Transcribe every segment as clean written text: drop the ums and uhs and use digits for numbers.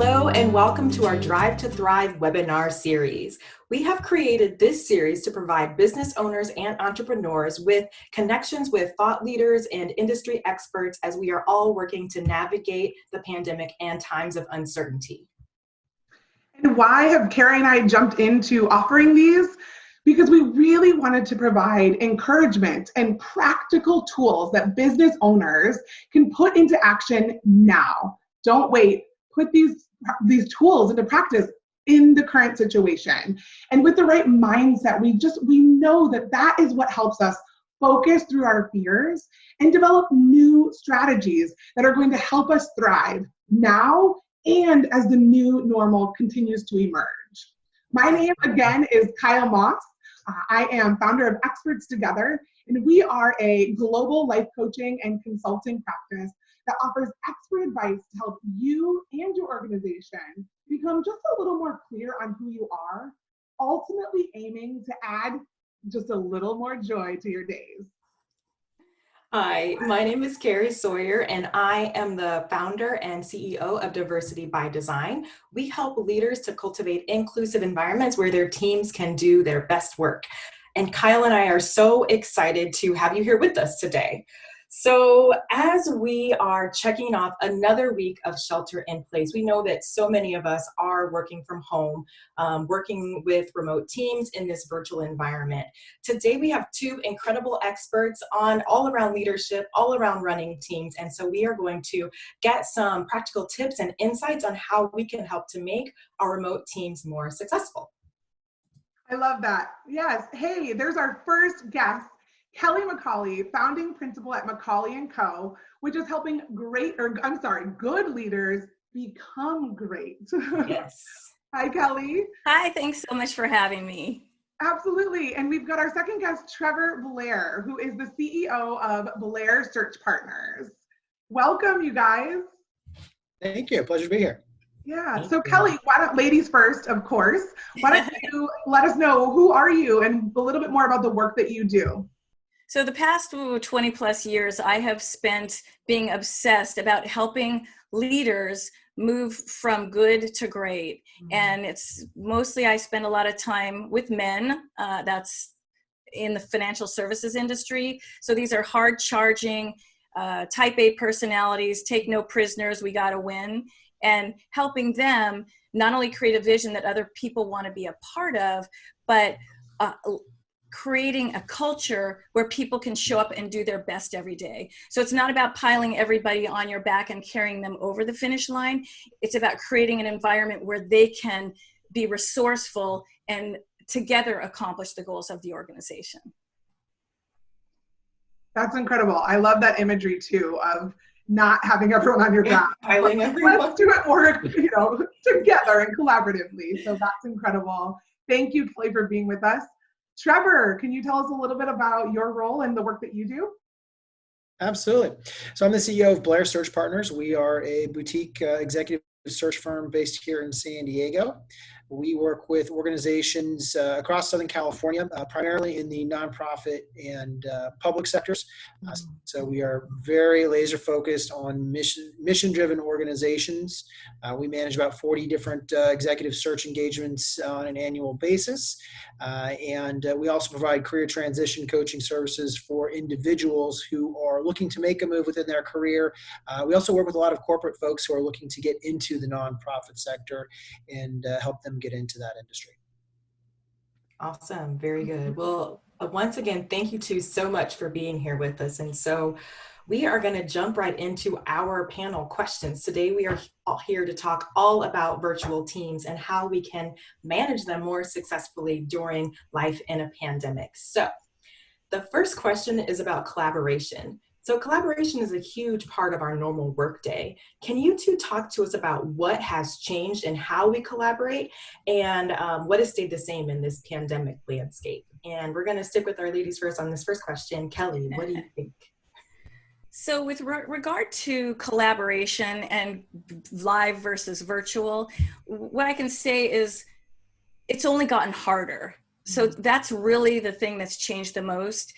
Hello, and welcome to our Drive to Thrive webinar series. We have created this series to provide business owners and entrepreneurs with connections with thought leaders and industry experts as we are all working to navigate the pandemic and times of uncertainty. And why have Carrie and I jumped into offering these? Because we really wanted to provide encouragement and practical tools that business owners can put into action now. Don't wait. Put these tools into practice in the current situation. And with the right mindset, we know that is what helps us focus through our fears and develop new strategies that are going to help us thrive now and as the new normal continues to emerge. My name again is Kyle Moss. I am founder of Experts Together, and we are a global life coaching and consulting practice that offers expert advice to help you and your organization become just a little more clear on who you are, ultimately aiming to add just a little more joy to your days. Hi, my name is Carrie Sawyer, and I am the founder and CEO of Diversity by Design. We help leaders to cultivate inclusive environments where their teams can do their best work. And Kyle and I are so excited to have you here with us today. So as we are checking off another week of shelter in place, we know that so many of us are working from home, working with remote teams in this virtual environment. Today we have two incredible experts on all around leadership, all around running teams. And so we are going to get some practical tips and insights on how we can help to make our remote teams more successful. I love that. Yes. Hey, there's our first guest. Kelley McCauley, founding principal at McCauley & Co., which is helping good leaders become great. Yes. Hi, Kelley. Hi, thanks so much for having me. Absolutely. And we've got our second guest, Trevor Blair, who is the CEO of Blair Search Partners. Welcome, you guys. Thank you. Pleasure to be here. Yeah. So Kelley, ladies first, of course, why don't you let us know who are you and a little bit more about the work that you do? So the past 20 plus years, I have spent being obsessed about helping leaders move from good to great. Mm-hmm. And it's mostly, I spend a lot of time with men, that's in the financial services industry. So these are hard charging, type A personalities, take no prisoners, we gotta win. And helping them not only create a vision that other people wanna be a part of, but creating a culture where people can show up and do their best every day. So it's not about piling everybody on your back and carrying them over the finish line. It's about creating an environment where they can be resourceful and together accomplish the goals of the organization. That's incredible. I love that imagery too of not having everyone on your back. Let's do it work, together and collaboratively. So that's incredible. Thank you, Kelley, for being with us. Trevor, can you tell us a little bit about your role and the work that you do? Absolutely. So I'm the CEO of Blair Search Partners. We are a boutique executive search firm based here in San Diego. We work with organizations across Southern California, primarily in the nonprofit and public sectors. So we are very laser focused on mission-driven organizations. We manage about 40 different executive search engagements on an annual basis. And we also provide career transition coaching services for individuals who are looking to make a move within their career. We also work with a lot of corporate folks who are looking to get into the nonprofit sector and help them get into that industry. Awesome. Very good. Well, once again, thank you two so much for being here with us. And so we are going to jump right into our panel questions. Today, we are all here to talk all about virtual teams and how we can manage them more successfully during life in a pandemic. So the first question is about collaboration. So collaboration is a huge part of our normal workday. Can you two talk to us about what has changed and how we collaborate and what has stayed the same in this pandemic landscape? And we're going to stick with our ladies first on this first question. Kelley, what do you think? So with regard to collaboration and live versus virtual, what I can say is it's only gotten harder. So that's really the thing that's changed the most.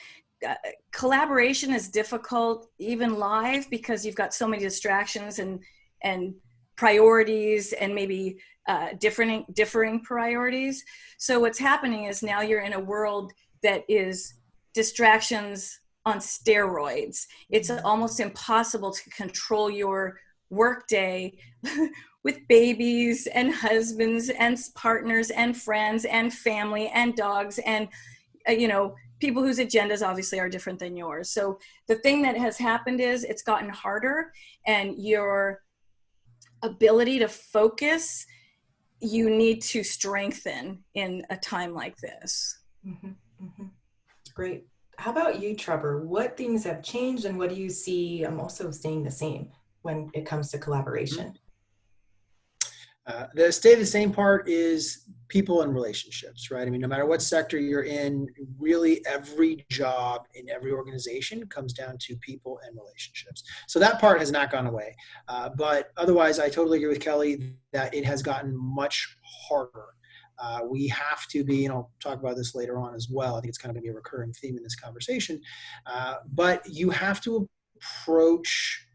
Collaboration is difficult even live because you've got so many distractions and priorities and maybe differing priorities. So what's happening is now you're in a world that is distractions on steroids. It's almost impossible to control your workday with babies and husbands and partners and friends and family and dogs and people whose agendas obviously are different than yours. So the thing that has happened is it's gotten harder, and your ability to focus, you need to strengthen in a time like this. Mm-hmm, mm-hmm. Great. How about you, Trevor? What things have changed, and what do you see also staying the same when it comes to collaboration? The stay the same part is people and relationships, right? I mean, no matter what sector you're in, really every job in every organization comes down to people and relationships. So that part has not gone away. But otherwise, I totally agree with Kelly that it has gotten much harder. We have to be, and I'll talk about this later on as well. I think it's kind of going to be a recurring theme in this conversation. But you have to approach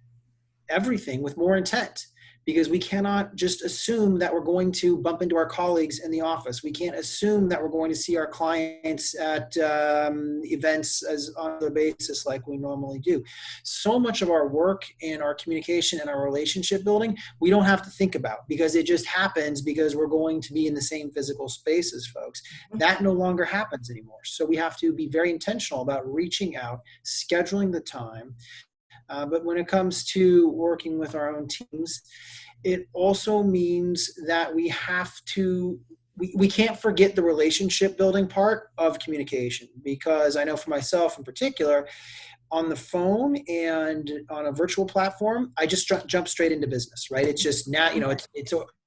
everything with more intent, because we cannot just assume that we're going to bump into our colleagues in the office. We can't assume that we're going to see our clients at events as on a basis like we normally do. So much of our work and our communication and our relationship building, we don't have to think about, because it just happens because we're going to be in the same physical space as folks. That no longer happens anymore. So we have to be very intentional about reaching out, scheduling the time. But when it comes to working with our own teams, it also means that we have to, we can't forget the relationship building part of communication, because I know for myself in particular, on the phone and on a virtual platform, I just jump straight into business, right? It's just now,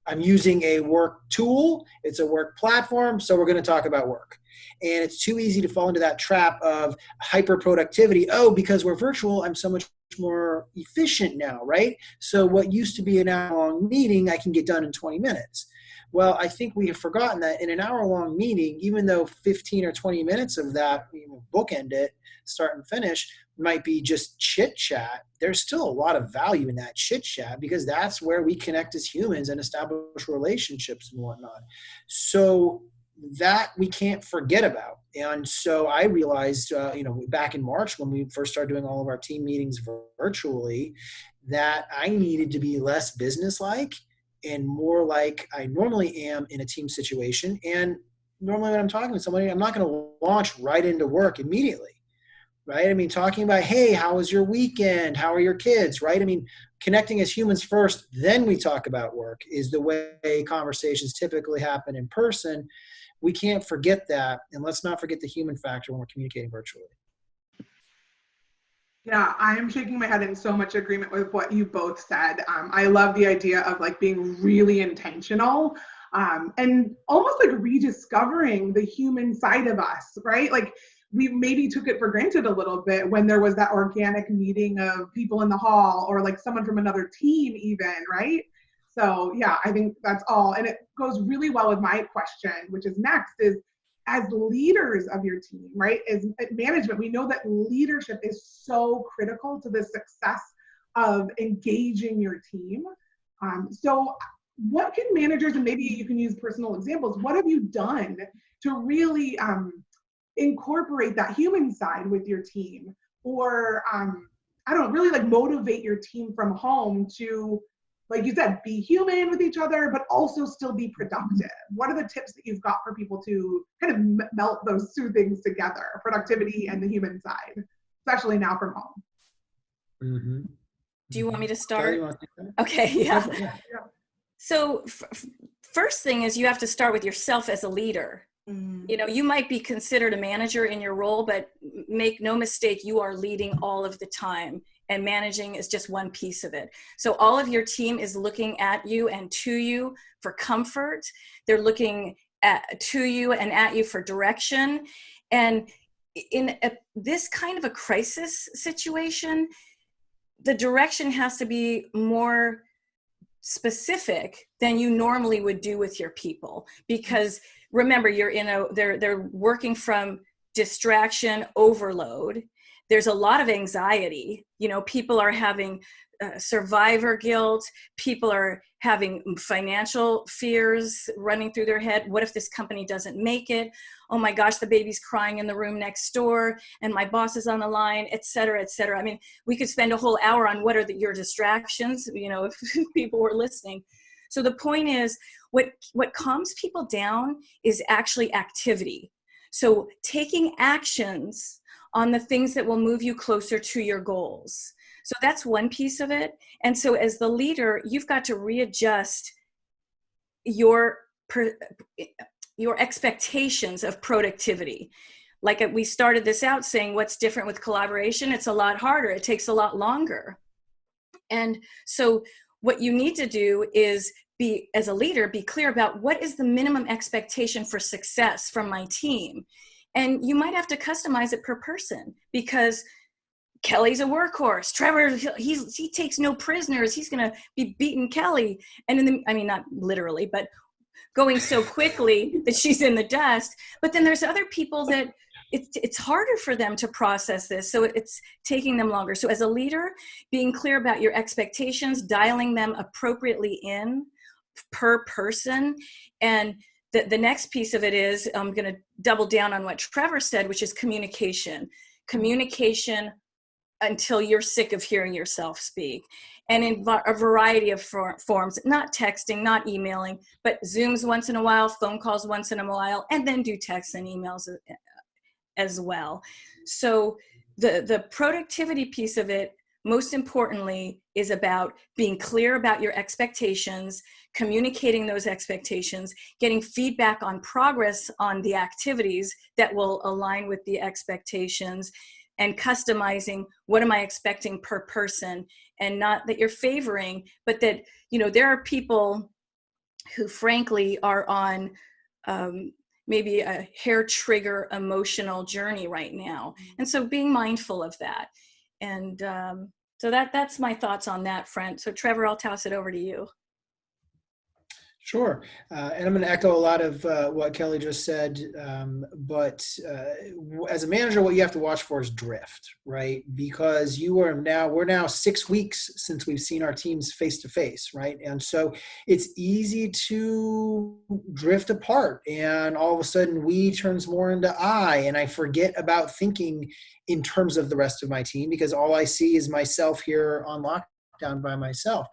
I'm using a work tool, it's a work platform, so we're going to talk about work. And it's too easy to fall into that trap of hyper productivity. Oh, because we're virtual, I'm so much more efficient now, right? So what used to be an hour-long meeting, I can get done in 20 minutes. Well, I think we have forgotten that in an hour-long meeting, even though 15 or 20 minutes of that, bookend it, start and finish, might be just chit-chat, there's still a lot of value in that chit-chat, because that's where we connect as humans and establish relationships and whatnot. So that we can't forget about. And so I realized, back in March when we first started doing all of our team meetings virtually, that I needed to be less business-like and more like I normally am in a team situation. And normally when I'm talking to somebody, I'm not going to launch right into work immediately, right? I mean, talking about, hey, how was your weekend? How are your kids, right? I mean, connecting as humans first, then we talk about work is the way conversations typically happen in person. We can't forget that. And let's not forget the human factor when we're communicating virtually. Yeah, I'm shaking my head in so much agreement with what you both said. I love the idea of being really intentional and almost rediscovering the human side of us, right? We maybe took it for granted a little bit when there was that organic meeting of people in the hall or someone from another team even, right? So yeah, I think that's all. And it goes really well with my question, which is next, is as leaders of your team, right? As management, we know that leadership is so critical to the success of engaging your team. So what can managers, and maybe you can use personal examples, what have you done to really incorporate that human side with your team? Or, really motivate your team from home to, like you said, be human with each other, but also still be productive? What are the tips that you've got for people to kind of melt those two things together, productivity and the human side, especially now from home? Mm-hmm. Do you want me to start? You want to take that? Okay, yeah. Yeah. So first thing is you have to start with yourself as a leader. You might be considered a manager in your role, but make no mistake, you are leading all of the time, and managing is just one piece of it. So all of your team is looking at you and to you for comfort. They're looking to you and at you for direction. And in this kind of a crisis situation, the direction has to be more specific than you normally would do with your people, because remember, they're working from distraction overload. there's a lot of anxiety. People are having survivor guilt. People are having financial fears running through their head. What if this company doesn't make it? Oh my gosh, the baby's crying in the room next door and my boss is on the line, et cetera, et cetera. I mean, we could spend a whole hour on what are your distractions, if people were listening. So the point is, what calms people down is actually activity. So taking actions on the things that will move you closer to your goals. So that's one piece of it. And so as the leader, you've got to readjust your expectations of productivity. Like we started this out saying, what's different with collaboration? It's a lot harder. It takes a lot longer. And so what you need to do is as a leader, be clear about what is the minimum expectation for success from my team. And you might have to customize it per person, because Kelly's a workhorse. Trevor, he takes no prisoners. He's going to be beating Kelly. And not literally, but going so quickly that she's in the dust. But then there's other people that it's harder for them to process this. So it's taking them longer. So as a leader, being clear about your expectations, dialing them appropriately in per person. And the next piece of it is, I'm going to double down on what Trevor said, which is communication. Communication until you're sick of hearing yourself speak. And in a variety of forms, not texting, not emailing, but Zooms once in a while, phone calls once in a while, and then do texts and emails as well. So the productivity piece of it, most importantly, is about being clear about your expectations, communicating those expectations, getting feedback on progress on the activities that will align with the expectations, and customizing what am I expecting per person, and not that you're favoring, but that, there are people who frankly are on maybe a hair trigger emotional journey right now. And so being mindful of that. And so that's my thoughts on that front. So Trevor, I'll toss it over to you. Sure. And I'm going to echo a lot of what Kelly just said. But as a manager, what you have to watch for is drift, right? Because we're now 6 weeks since we've seen our teams face to face, right? And so it's easy to drift apart, and all of a sudden we turns more into I, and I forget about thinking in terms of the rest of my team, because all I see is myself here on lockdown by myself.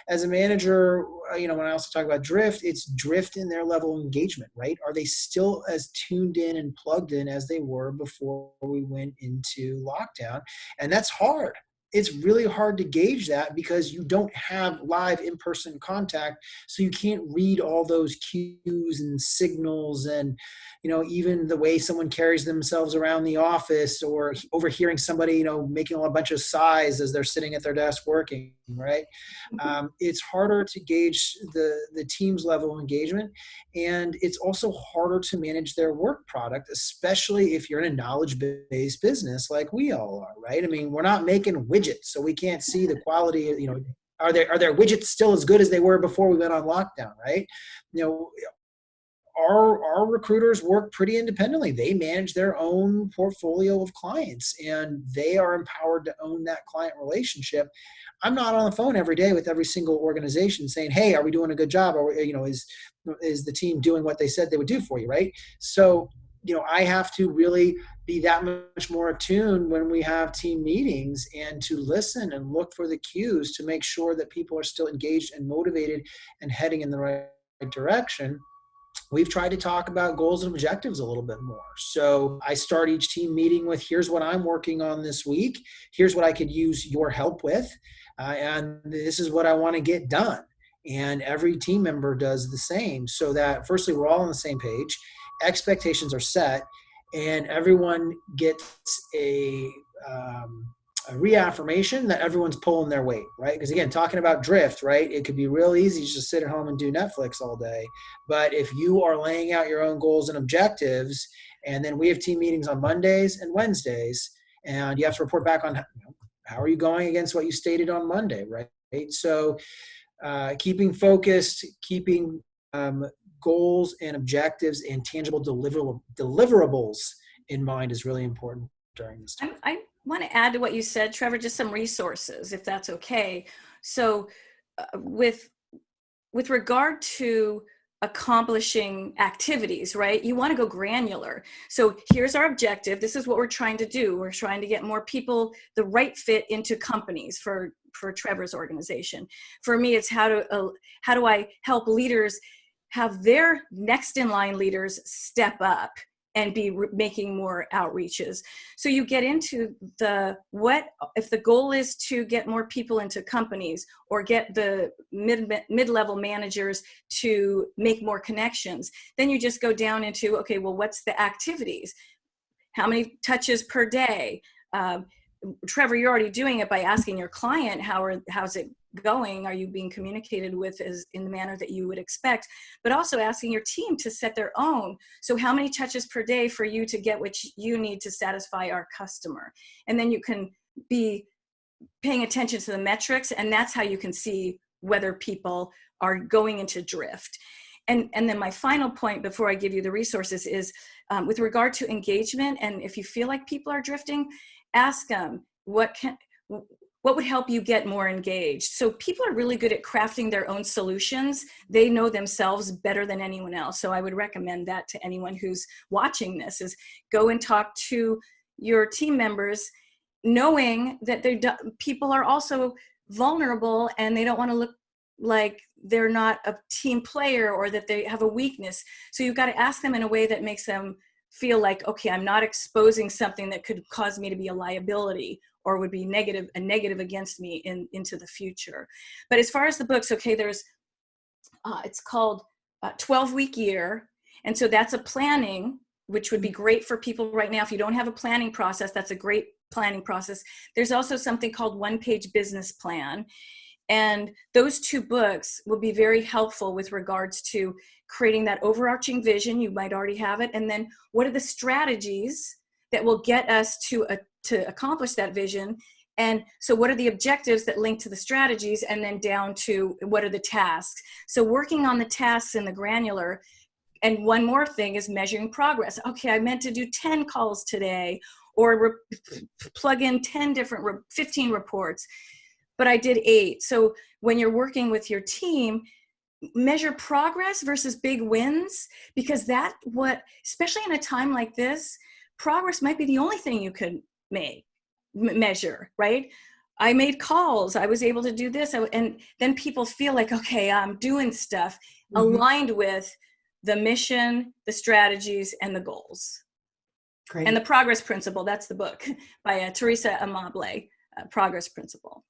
As a manager, when I also talk about drift, it's drift in their level of engagement, right? Are they still as tuned in and plugged in as they were before we went into lockdown? And that's hard. It's really hard to gauge that, because you don't have live in-person contact. So you can't read all those cues and signals, and, even the way someone carries themselves around the office, or overhearing somebody, making a bunch of sighs as they're sitting at their desk working, right? It's harder to gauge the team's level of engagement. And it's also harder to manage their work product, especially if you're in a knowledge-based business like we all are, right? I mean, we're not making widgets, so we can't see the quality, are their widgets still as good as they were before we went on lockdown, right? Our recruiters work pretty independently. They manage their own portfolio of clients, and they are empowered to own that client relationship. I'm not on the phone every day with every single organization saying, "Hey, are we doing a good job? Or is the team doing what they said they would do for you?" Right? So, I have to really be that much more attuned when we have team meetings, and to listen and look for the cues to make sure that people are still engaged and motivated and heading in the right direction. We've tried to talk about goals and objectives a little bit more. So I start each team meeting with, here's what I'm working on this week. Here's what I could use your help with. And this is what I want to get done. And every team member does the same, so that firstly, we're all on the same page. Expectations are set, and everyone gets a reaffirmation that everyone's pulling their weight, right? Because again, talking about drift, right? It could be real easy to just sit at home and do Netflix all day. But if you are laying out your own goals and objectives, and then we have team meetings on Mondays and Wednesdays, and you have to report back on how are you going against what you stated on Monday, right? So keeping focused, keeping goals and objectives and tangible deliverables in mind is really important during this time. I want to add to what you said, Trevor, just some resources, if that's okay. So with regard to accomplishing activities, right? You want to go granular. So here's our objective. This is what we're trying to do. We're trying to get more people, the right fit into companies for Trevor's organization. For me, it's how do I help leaders have their next in line leaders step up and be making more outreaches. So you get into what if the goal is to get more people into companies or get the mid-level managers to make more connections, then you just go down into, okay, well, what's the activities? How many touches per day? Trevor, you're already doing it by asking your client, how's it going? Are you being communicated with as in the manner that you would expect? But also asking your team to set their own. So how many touches per day for you to get what you need to satisfy our customer? And then you can be paying attention to the metrics, and that's how you can see whether people are going into drift. And then my final point before I give you the resources is with regard to engagement. And if you feel like people are drifting, ask them what would help you get more engaged. So people are really good at crafting their own solutions. They know themselves better than anyone else. So I would recommend that to anyone who's watching this, is go and talk to your team members, knowing that people are also vulnerable and they don't want to look like they're not a team player or that they have a weakness. So you've got to ask them in a way that makes them feel like, okay, I'm not exposing something that could cause me to be a liability or would be a negative against me into the future. But as far as the books, okay, there's, it's called 12-Week Year. And so that's a planning, which would be great for people right now. If you don't have a planning process, that's a great planning process. There's also something called One-Page Business Plan. And those two books will be very helpful with regards to creating that overarching vision. You might already have it. And then what are the strategies that will get us to accomplish that vision? And so what are the objectives that link to the strategies, and then down to what are the tasks? So working on the tasks in the granular. And one more thing is measuring progress. Okay, I meant to do 10 calls today, or plug in 15 reports, but I did 8. So when you're working with your team, measure progress versus big wins, because especially in a time like this, progress might be the only thing you could measure, right? I made calls, I was able to do this, and then people feel like, okay, I'm doing stuff aligned with the mission, the strategies, and the goals. Great. And the Progress Principle, that's the book by Teresa Amable, Progress Principle.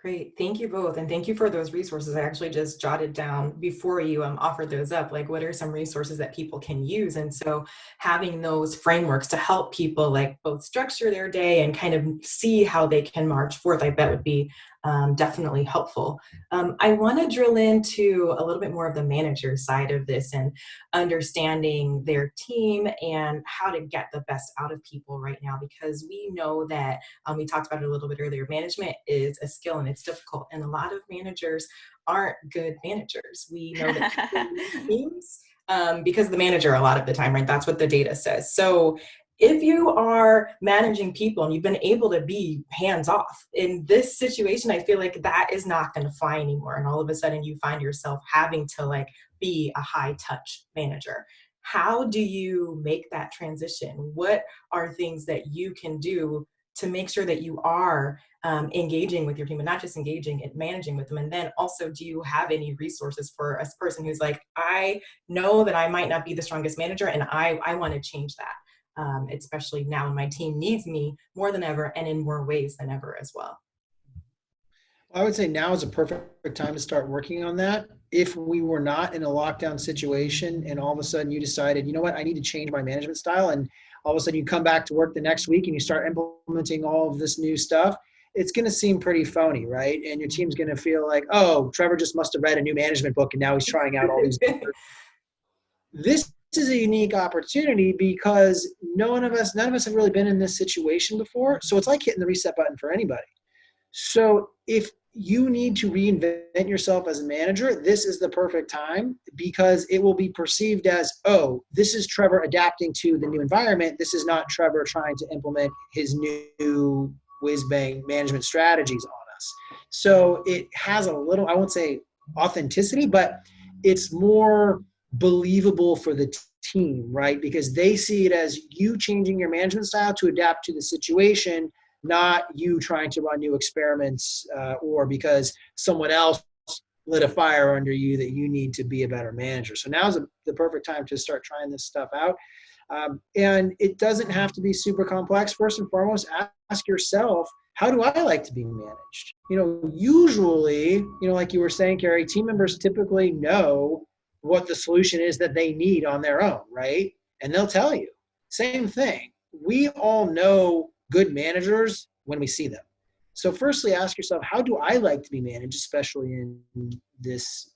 Great. Thank you both. And thank you for those resources. I actually just jotted down before you offered those up, like what are some resources that people can use? And so having those frameworks to help people like both structure their day and kind of see how they can march forth, I bet would be definitely helpful. I want to drill into a little bit more of the manager side of this and understanding their team and how to get the best out of people right now, because we know that we talked about it a little bit earlier. Management is a skill and it's difficult, and a lot of managers aren't good managers. We know that people lead teams because the manager a lot of the time, right? That's what the data says. So if you are managing people and you've been able to be hands off in this situation, I feel like that is not going to fly anymore. And all of a sudden you find yourself having to like be a high touch manager. How do you make that transition? What are things that you can do to make sure that you are engaging with your team, and not just engaging and managing with them? And then also, do you have any resources for a person who's like, I know that I might not be the strongest manager and I want to change that? Especially now when my team needs me more than ever and in more ways than ever as well. I would say now is a perfect time to start working on that. If we were not in a lockdown situation and all of a sudden you decided, you know what, I need to change my management style, and all of a sudden you come back to work the next week and you start implementing all of this new stuff, it's going to seem pretty phony, right? And your team's going to feel like, oh, Trevor just must have read a new management book and now he's trying out all these. This is a unique opportunity because none of us have really been in this situation before. So it's like hitting the reset button for anybody. So if you need to reinvent yourself as a manager, this is the perfect time, because it will be perceived as, oh, this is Trevor adapting to the new environment. This is not Trevor trying to implement his new whiz-bang management strategies on us. So it has a little, I won't say authenticity, but it's more believable for the team, right? Because they see it as you changing your management style to adapt to the situation, not you trying to run new experiments or because someone else lit a fire under you that you need to be a better manager. So now is the perfect time to start trying this stuff out. And it doesn't have to be super complex. First and foremost, ask yourself, how do I like to be managed? Usually, like you were saying, Carrie, team members typically know what the solution is that they need on their own, right? And they'll tell you. Same thing. We all know good managers when we see them. So firstly, ask yourself, how do I like to be managed, especially in this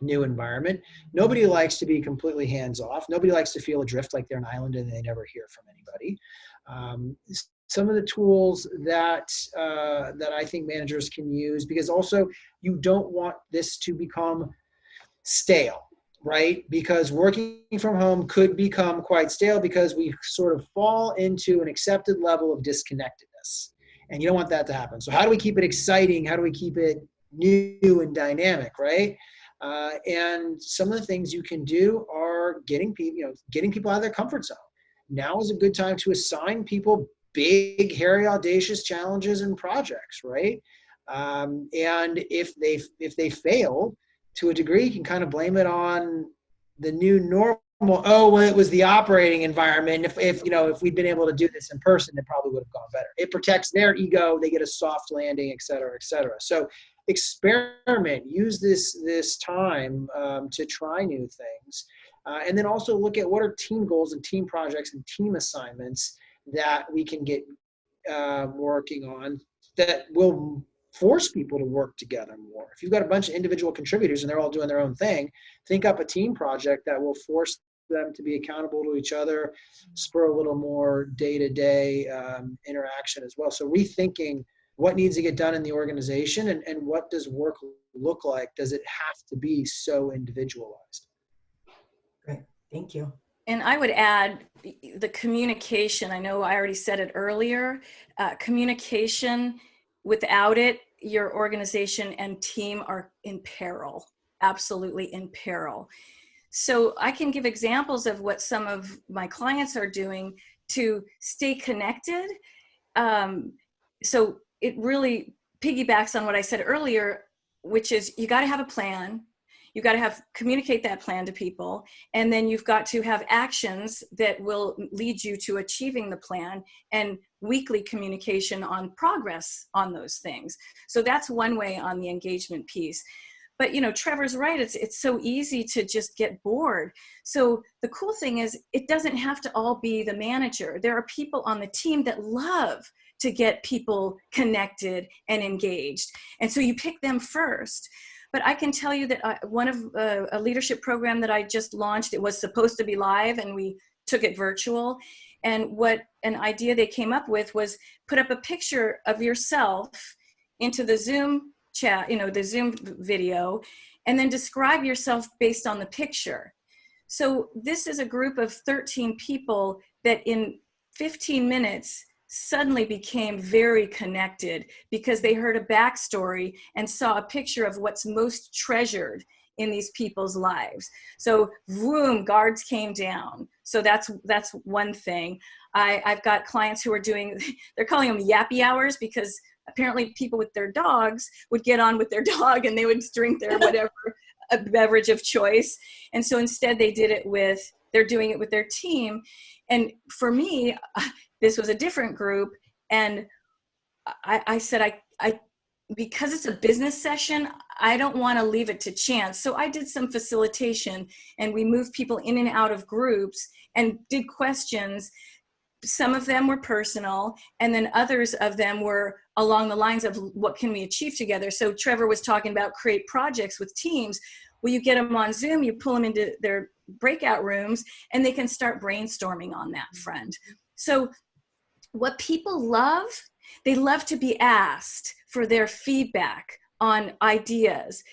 new environment? Nobody likes to be completely hands-off. Nobody likes to feel adrift like they're an island and they never hear from anybody. Some of the tools that I think managers can use, because also you don't want this to become stale, right? Because working from home could become quite stale because we sort of fall into an accepted level of disconnectedness. And you don't want that to happen. So how do we keep it exciting? How do we keep it new and dynamic, right? And some of the things you can do are getting people out of their comfort zone. Now is a good time to assign people big, hairy, audacious challenges and projects, right? And if they fail, to a degree, you can kind of blame it on the new normal. Oh, well, it was the operating environment. If we'd been able to do this in person, it probably would have gone better. It protects their ego. They get a soft landing, et cetera, et cetera. So experiment, use this time to try new things. And then also look at what are team goals and team projects and team assignments that we can get working on that will force people to work together more. If you've got a bunch of individual contributors and they're all doing their own thing, think up a team project that will force them to be accountable to each other, spur a little more day-to-day interaction as well. So rethinking what needs to get done in the organization and what does work look like? Does it have to be so individualized? Great, thank you. And I would add the communication. I know I already said it earlier. Communication, without it, your organization and team are in peril, absolutely in peril. So I can give examples of what some of my clients are doing to stay connected. So it really piggybacks on what I said earlier, which is you got to have a plan. You got to communicate that plan to people, and then you've got to have actions that will lead you to achieving the plan, and weekly communication on progress on those things. So that's one way on the engagement piece. But Trevor's right. It's so easy to just get bored. So the cool thing is it doesn't have to all be the manager. There are people on the team that love to get people connected and engaged, and so you pick them first. But I can tell you that one of a leadership program that I just launched, it was supposed to be live and we took it virtual. And what an idea they came up with was put up a picture of yourself into the Zoom chat, the Zoom video, and then describe yourself based on the picture. So this is a group of 13 people that in 15 minutes suddenly became very connected because they heard a backstory and saw a picture of what's most treasured in these people's lives. So vroom, guards came down. So that's one thing. I've got clients who are they're calling them yappy hours because apparently people with their dogs would get on with their dog and they would drink their whatever a beverage of choice. And so instead they're doing it with their team. And for me, this was a different group. And I said, because it's a business session, I don't want to leave it to chance. So I did some facilitation and we moved people in and out of groups and did questions. Some of them were personal, and then others of them were along the lines of what can we achieve together. So Trevor was talking about create projects with teams. Well, you get them on Zoom, you pull them into their breakout rooms, and they can start brainstorming on that front. So what people love, they love to be asked for their feedback on ideas.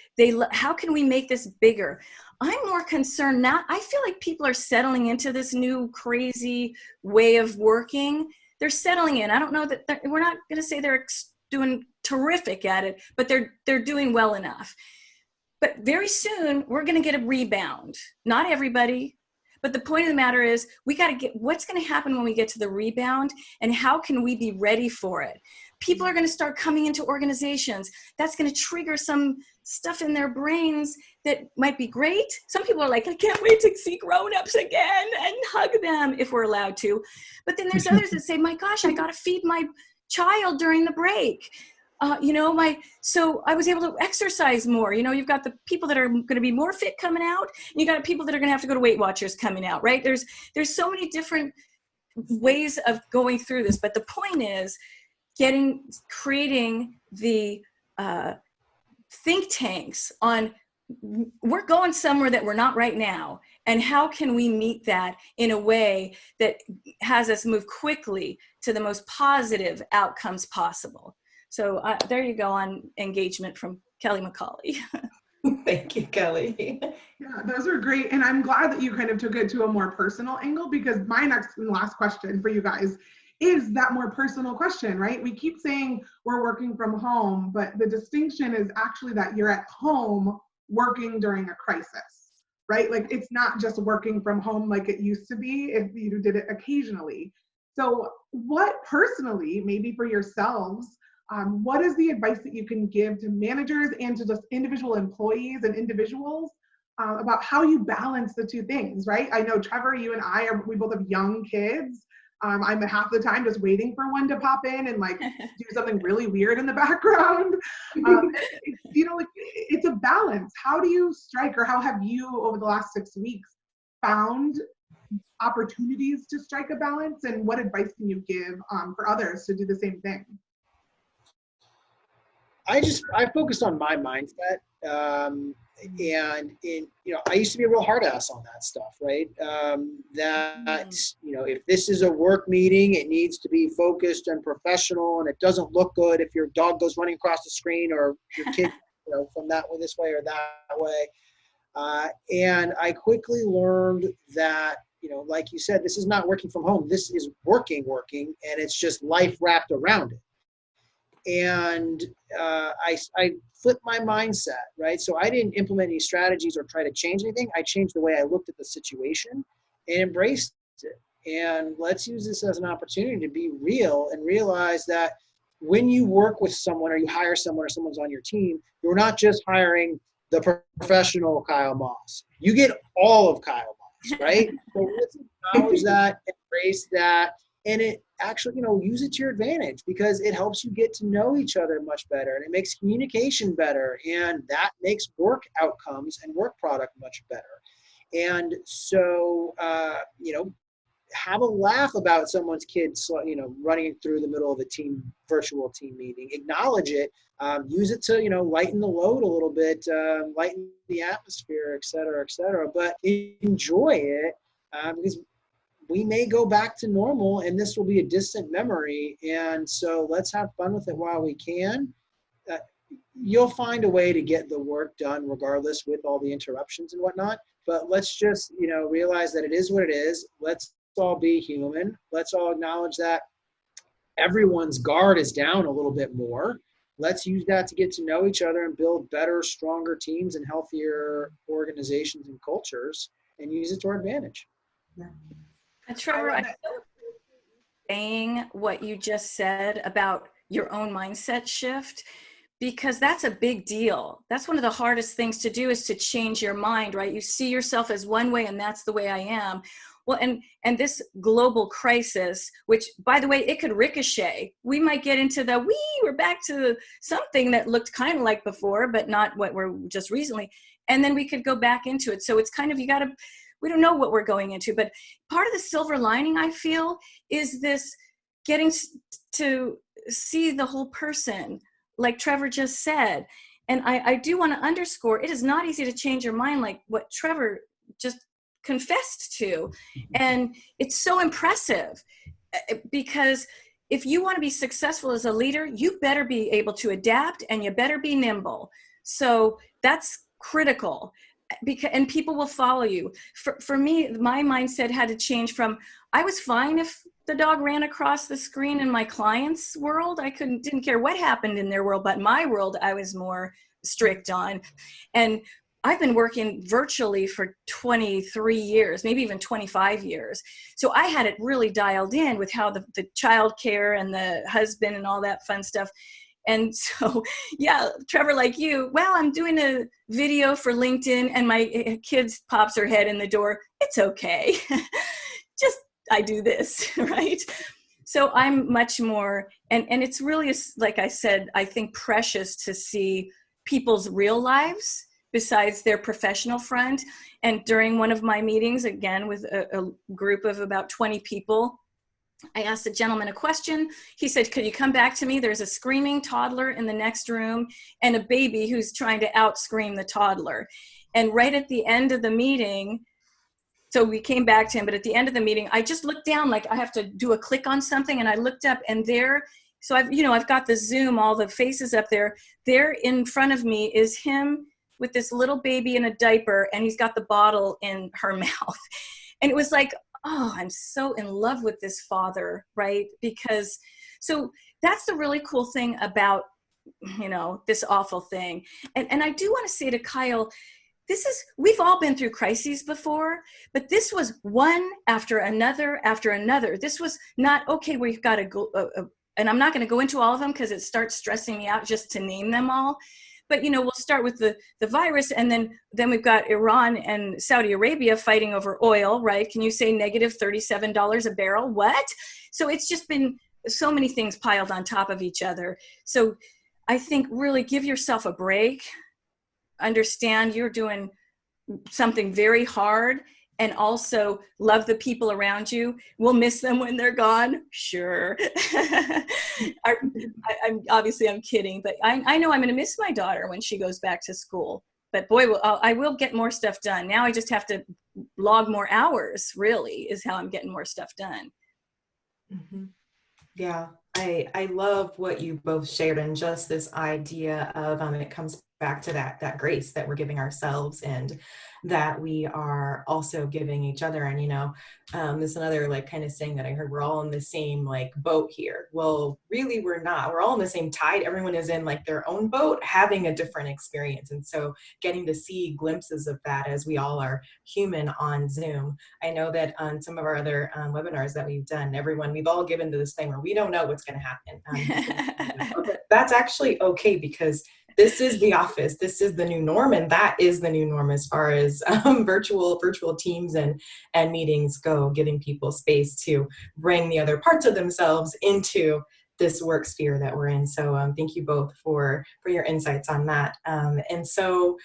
How can we make this bigger? I'm more concerned now. I feel like people are settling into this new crazy way of working. They're settling in. I don't know that we're not going to say they're doing terrific at it, but they're doing well enough. But very soon we're going to get a rebound. Not everybody, but the point of the matter is we got to get what's going to happen when we get to the rebound, and how can we be ready for it? People are going to start coming into organizations. That's going to trigger some stuff in their brains that might be great. Some people are like, I can't wait to see grown-ups again and hug them if we're allowed to. But then there's others that say, my gosh, I got to feed my child during the break. So I was able to exercise more. You've got the people that are going to be more fit coming out, and you got people that are going to have to go to Weight Watchers coming out, right? There's so many different ways of going through this, but the point is creating the think tanks on we're going somewhere that we're not right now, and how can we meet that in a way that has us move quickly to the most positive outcomes possible. So there you go on engagement from Kelley McCauley. Thank you, Kelly. Yeah, those are great. And I'm glad that you kind of took it to a more personal angle, because my next and last question for you guys is that more personal question, right? We keep saying we're working from home, but the distinction is actually that you're at home working during a crisis, right? Like, it's not just working from home like it used to be if you did it occasionally. So what personally, maybe for yourselves, what is the advice that you can give to managers and to just individual employees and individuals about how you balance the two things, right? I know, Trevor, you and we both have young kids. I'm half the time just waiting for one to pop in and like do something really weird in the background. It's a balance. How do you strike, or how have you over the last 6 weeks found opportunities to strike a balance, and what advice can you give for others to do the same thing? I focused on my mindset, and I used to be a real hard ass on that stuff, right? If this is a work meeting, it needs to be focused and professional, and it doesn't look good if your dog goes running across the screen, or your kid, from that way, this way, or that way. And I quickly learned that, like you said, this is not working from home. This is working, and it's just life wrapped around it. And I flipped my mindset, right? So I didn't implement any strategies or try to change anything. I changed the way I looked at the situation and embraced it. And let's use this as an opportunity to be real and realize that when you work with someone, or you hire someone, or someone's on your team, you're not just hiring the professional Kyle Moss. You get all of Kyle Moss, right? So let's acknowledge that, embrace that, and it actually, use it to your advantage, because it helps you get to know each other much better, and it makes communication better, and that makes work outcomes and work product much better. And so, have a laugh about someone's kids, running through the middle of a virtual team meeting. Acknowledge it. Use it to, lighten the load a little bit, lighten the atmosphere, et cetera, but enjoy it, because we may go back to normal, and this will be a distant memory. And so let's have fun with it while we can. You'll find a way to get the work done regardless, with all the interruptions and whatnot. But let's just, realize that it is what it is. Let's all be human. Let's all acknowledge that everyone's guard is down a little bit more. Let's use that to get to know each other and build better, stronger teams and healthier organizations and cultures, and use it to our advantage. Yeah. Trevor, I saying what you just said about your own mindset shift, because that's a big deal. That's one of the hardest things to do, is to change your mind, right? You see yourself as one way, and that's the way I am. Well, and this global crisis, which, by the way, it could ricochet. We might get into we're back to something that looked kind of like before, but not what we're just recently. And then we could go back into it. So it's kind of, we don't know what we're going into, but part of the silver lining, I feel, is this getting to see the whole person, like Trevor just said. And I do want to underscore, it is not easy to change your mind like what Trevor just confessed to. And it's so impressive, because if you want to be successful as a leader, you better be able to adapt and you better be nimble. So that's critical, because, and people will follow you. For me, my mindset had to change from, I was fine if the dog ran across the screen in my client's world. I didn't care what happened in their world, but my world, I was more strict on. And I've been working virtually for 23 years, maybe even 25 years. So I had it really dialed in with how the child care and the husband and all that fun stuff. And so, yeah, Trevor, like you, well, I'm doing a video for LinkedIn and my kid pops her head in the door. It's okay. Just, I do this, right? So I'm much more, and it's really, like I said, I think precious to see people's real lives besides their professional front. And during one of my meetings, again, with a group of about 20 people, I asked the gentleman a question. He said, could you come back to me? There's a screaming toddler in the next room and a baby who's trying to out-scream the toddler. And right at the end of the meeting, so we came back to him, but at the end of the meeting, I just looked down, like I have to do a click on something, and I looked up, and there, so I've got the Zoom, all the faces up there. There in front of me is him with this little baby in a diaper, and he's got the bottle in her mouth. And it was like, oh, I'm so in love with this father, right? Because, so that's the really cool thing about, this awful thing. And I do want to say to Kyle, we've all been through crises before, but this was one after another after another. This was not, okay, we've got to go, and I'm not going to go into all of them because it starts stressing me out just to name them all. But, we'll start with the virus, and then we've got Iran and Saudi Arabia fighting over oil, right? Can you say negative $37 a barrel? What? So it's just been so many things piled on top of each other. So I think really give yourself a break. Understand you're doing something very hard, and also love the people around you. We'll miss them when they're gone. Sure. I'm kidding, but I know I'm going to miss my daughter when she goes back to school. But boy, I will get more stuff done. Now I just have to log more hours, really, is how I'm getting more stuff done. Mm-hmm. Yeah, I love what you both shared, and just this idea of it comes back to that grace that we're giving ourselves and that we are also giving each other. And this another kind of saying that I heard, we're all in the same boat here. Well, really we're not. We're all in the same tide. Everyone is in their own boat, having a different experience. And so getting to see glimpses of that as we all are human on Zoom. I know that on some of our other webinars that we've done, we've all given the disclaimer, we don't know what's going to happen. But that's actually okay, because this is the office. This is the new norm, and that is the new norm as far as virtual teams and meetings go, giving people space to bring the other parts of themselves into this work sphere that we're in. So thank you both for your insights on that. And so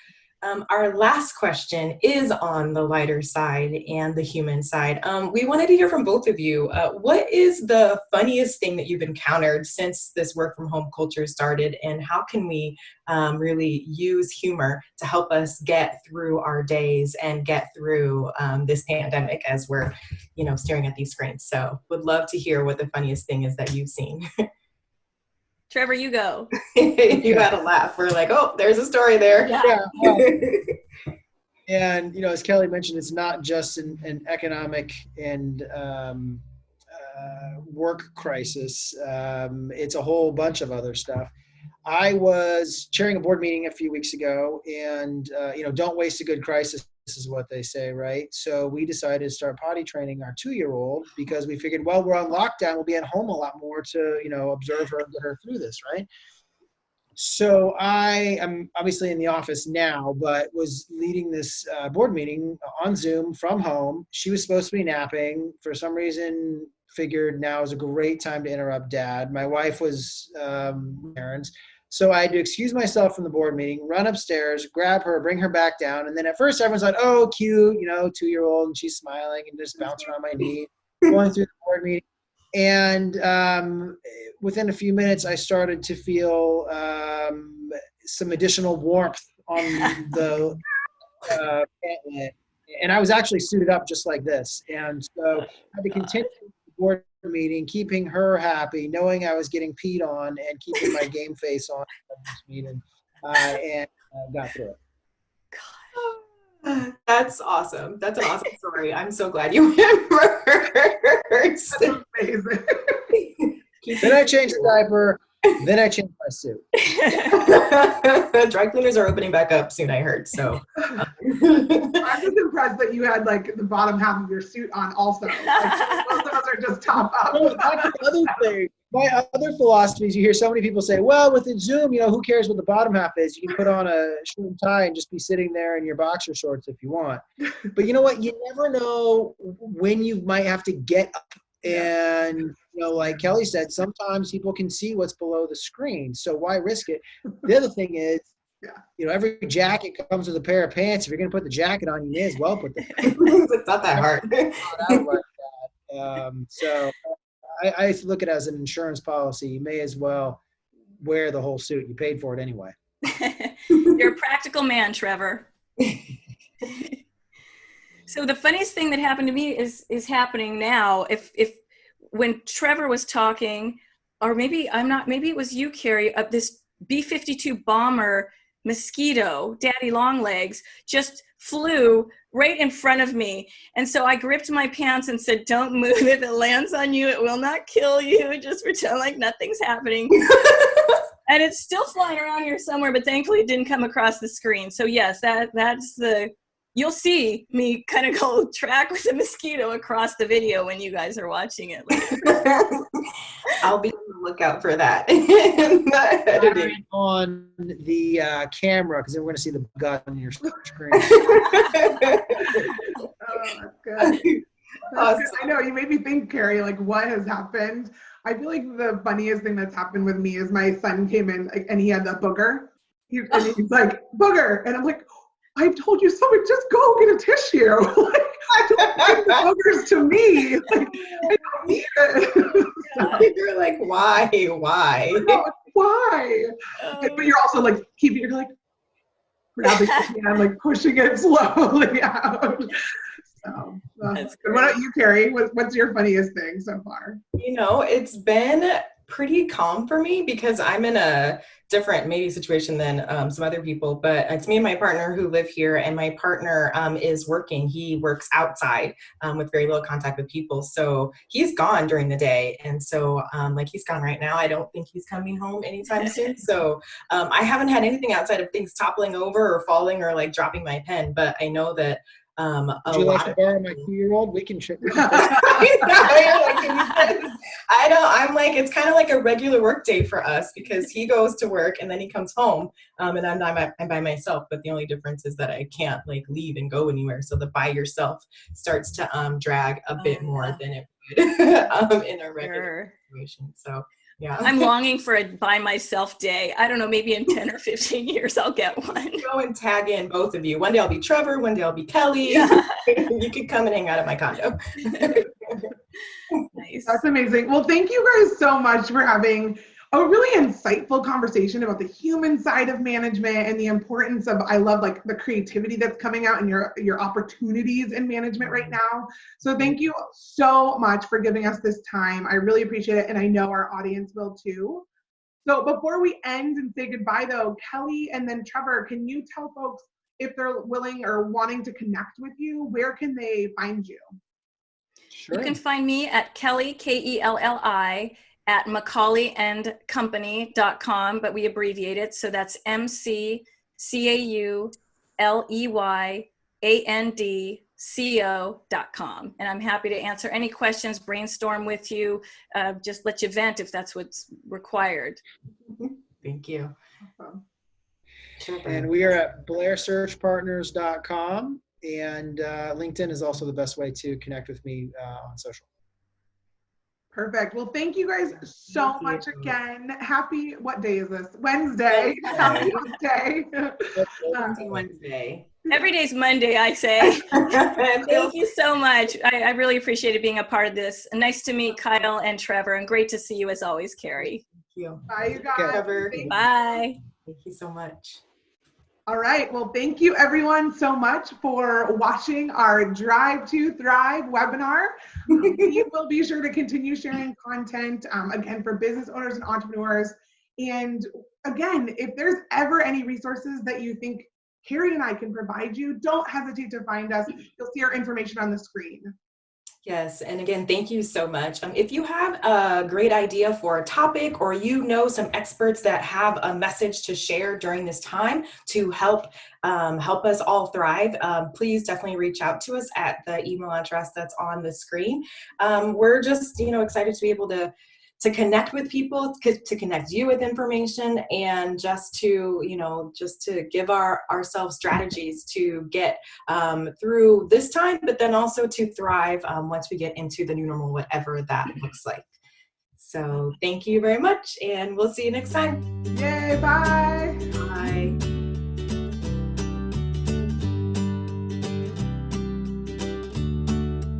our last question is on the lighter side and the human side. We wanted to hear from both of you. What is the funniest thing that you've encountered since this work from home culture started, and how can we really use humor to help us get through our days and get through this pandemic as we're, staring at these screens? So would love to hear what the funniest thing is that you've seen. Trevor, you go. You had a laugh. We're like, oh, there's a story there. Yeah. And, as Kelly mentioned, it's not just an economic and work crisis. It's a whole bunch of other stuff. I was chairing a board meeting a few weeks ago, and, don't waste a good crisis. This is what they say, right? So we decided to start potty training our 2-year-old because we figured, well, we're on lockdown. We'll be at home a lot more to, observe her and get her through this, right? So I am obviously in the office now, but was leading this board meeting on Zoom from home. She was supposed to be napping. For some reason, figured now is a great time to interrupt Dad. My wife was errands. So I had to excuse myself from the board meeting, run upstairs, grab her, bring her back down. And then at first everyone's like, oh, cute, 2-year-old, and she's smiling and just bouncing on my knee, going through the board meeting. And within a few minutes, I started to feel some additional warmth on the pant leg. And I was actually suited up just like this. And so I had to continue board meeting, keeping her happy, knowing I was getting peed on, and keeping my game face on at this meeting, and got through it. That's awesome. That's an awesome story. I'm so glad you remember. That's amazing. Then I changed the diaper. Then I changed my suit. Dry cleaners are opening back up soon, I heard. So I'm just impressed that you had like the bottom half of your suit on also. Like, most of us are just top up. Oh, that's the other thing. My other philosophies, you hear so many people say, well, with the Zoom, who cares what the bottom half is? You can put on a shirt and tie and just be sitting there in your boxer shorts if you want. But you know what? You never know when you might have to get up. And, like Kelly said, sometimes people can see what's below the screen. So why risk it? The other thing is, every jacket comes with a pair of pants. If you're going to put the jacket on, you may as well put the pants on. It's not that hard. So I look at it as an insurance policy. You may as well wear the whole suit. You paid for it anyway. You're a practical man, Trevor. So the funniest thing that happened to me is happening now. If when Trevor was talking, or maybe it was you, Carrie, this B-52 bomber mosquito, Daddy Longlegs, just flew right in front of me. And so I gripped my pants and said, don't move. If it lands on you, it will not kill you. Just pretend like nothing's happening. And it's still flying around here somewhere, but thankfully it didn't come across the screen. So yes, you'll see me kind of go track with a mosquito across the video when you guys are watching it later. I'll be on the lookout for that. On the camera, because then we're going to see the gut on your screen. Oh, that's good. Awesome. I know, you made me think, Carrie, like what has happened. I feel like the funniest thing that's happened with me is my son came in and he had a booger. He's like, booger. And I'm like, I've told you so much, just go get a tissue. Like, don't give the boogers to me. Like, I don't need it. You're like, why? No, why? But you're also like you're like grabbing it and like pushing it slowly out. So, what about you, Carrie? What's your funniest thing so far? It's been pretty calm for me because I'm in a different maybe situation than some other people, but it's me and my partner who live here, and my partner is working. He works outside with very little contact with people. So he's gone during the day. And so he's gone right now. I don't think he's coming home anytime soon. So I haven't had anything outside of things toppling over or falling or like dropping my pen, but I know that would you like to borrow my 2-year-old? We can check. I'm like, it's kind of like a regular work day for us because he goes to work and then he comes home and I'm by myself. But the only difference is that I can't like leave and go anywhere. So the by yourself starts to drag a bit more than it would in a regular situation. So yeah, I'm longing for a by myself day. I don't know, maybe in 10 or 15 years I'll get one. Go and tag in both of you. One day I'll be Trevor, one day I'll be Kelly. Yeah. You can come and hang out at my condo. Nice. That's amazing. Well, thank you guys so much for having a really insightful conversation about the human side of management and the importance of, I love like the creativity that's coming out and your opportunities in management right now. So thank you so much for giving us this time. I really appreciate it. And I know our audience will too. So before we end and say goodbye though, Kelly and then Trevor, can you tell folks if they're willing or wanting to connect with you, where can they find you? Sure. You can find me at Kelly, Kelli, at McCauleyandcompany.com, but we abbreviate it. So that's McCauleyandco.com. And I'm happy to answer any questions, brainstorm with you, just let you vent if that's what's required. Thank you. Awesome. And we are at blairsearchpartners.com, and LinkedIn is also the best way to connect with me on social. Perfect. Well, thank you guys so much again. Happy, what day is this? Wednesday. Happy Wednesday. Wednesday. Every day's Monday, I say. Thank you so much. I really appreciated being a part of this. Nice to meet Kyle and Trevor, and great to see you as always, Carrie. Thank you. Bye, you guys. Trevor. Bye. Thank you so much. All right. Well, thank you everyone so much for watching our Drive to Thrive webinar. We will be sure to continue sharing content, again, for business owners and entrepreneurs. And again, if there's ever any resources that you think Carrie and I can provide you, don't hesitate to find us. You'll see our information on the screen. Yes, and again, thank you so much. If you have a great idea for a topic, or you know some experts that have a message to share during this time to help us all thrive, please definitely reach out to us at the email address that's on the screen. We're just excited to be able to connect with people, to connect you with information, and just to give ourselves strategies to get through this time, but then also to thrive once we get into the new normal, whatever that looks like. So thank you very much, and we'll see you next time. Yay, bye. Bye.